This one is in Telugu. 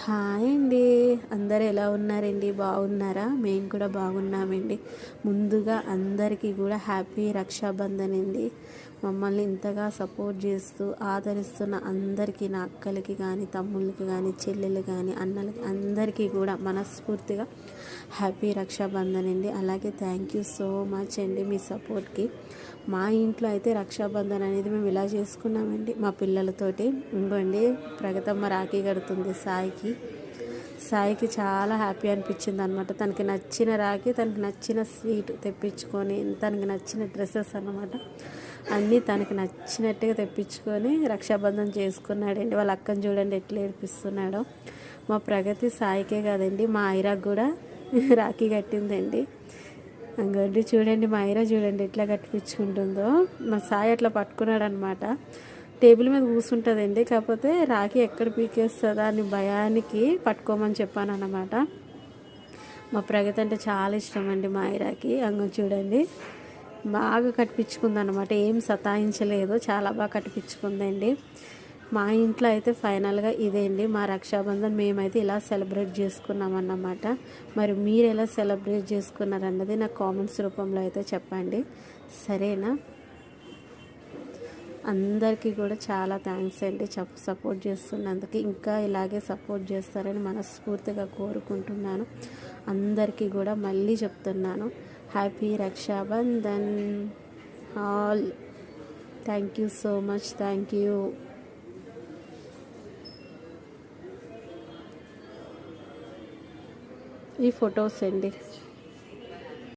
హాయ్ అండి. అందరు ఎలా ఉన్నారండి? బాగున్నారా? మేము కూడా బాగున్నామండి. ముందుగా అందరికీ కూడా హ్యాపీ రక్షాబంధన్ అండి. మమ్మల్ని ఇంతగా సపోర్ట్ చేస్తూ ఆదరిస్తున్న అందరికీ, నా అక్కలకి కానీ, తమ్ముళ్ళకి కానీ, చెల్లెలు కానీ, అన్నలకి అందరికీ కూడా మనస్ఫూర్తిగా హ్యాపీ రక్షాబంధన్ అండి. అలాగే థ్యాంక్ యూ సో మచ్ అండి మీ సపోర్ట్కి. మా ఇంట్లో అయితే రక్షాబంధన్ అనేది మేము ఇలా చేసుకున్నామండి మా పిల్లలతోటి. ఇంకోండి, ప్రగతమ్మ రాఖీ కడుతుంది సాయికి చాలా హ్యాపీ అనిపించింది అనమాట. తనకి నచ్చిన రాఖీ, తనకి నచ్చిన స్వీట్ తెప్పించుకొని, తనకి నచ్చిన డ్రెస్సెస్ అన్నమాట అన్నీ తనకి నచ్చినట్టుగా తెప్పించుకొని రక్షాబంధన్ చేసుకున్నాడండి. వాళ్ళ అక్కని చూడండి ఎట్లా ఏడిపిస్తున్నాడో. మా ప్రగతి సాయికే కాదండి, మా ఐరాకు కూడా రాఖీ కట్టిందండి. అంగండి చూడండి, మా ఐరా చూడండి ఎట్లా కట్టిపించుకుంటుందో. మా సాయి అట్లా పట్టుకున్నాడు అనమాట. టేబుల్ మీద కూర్చుంటుందండి, కాకపోతే రాఖీ ఎక్కడ పీకేస్తుందా అని భయానికి పట్టుకోమని చెప్పాను అన్నమాట. మా ప్రగతి అంటే చాలా ఇష్టం అండి మా ఐరాకి. అంగం చూడండి బాగా కట్టిపించుకుంది అనమాట, ఏం సతాయించలేదు, చాలా బాగా కట్టిపించుకుందండి. మా ఇంట్లో అయితే ఫైనల్గా ఇదేండి మా రక్షాబంధన్. మేమైతే ఇలా సెలబ్రేట్ చేసుకున్నాం అన్నమాట. మరి మీరు ఎలా సెలబ్రేట్ చేసుకున్నారన్నది నాకు కామెంట్స్ రూపంలో అయితే చెప్పండి, సరేనా? అందరికీ కూడా చాలా థ్యాంక్స్ అండి సపోర్ట్ చేస్తున్నందుకు. ఇంకా ఇలాగే సపోర్ట్ చేస్తారని మనస్ఫూర్తిగా కోరుకుంటున్నాను. అందరికీ కూడా మళ్ళీ చెప్తున్నాను, happy Rakshabandhan all. Thank you so much, thank you. ఈ ఫొటోస్ అండి.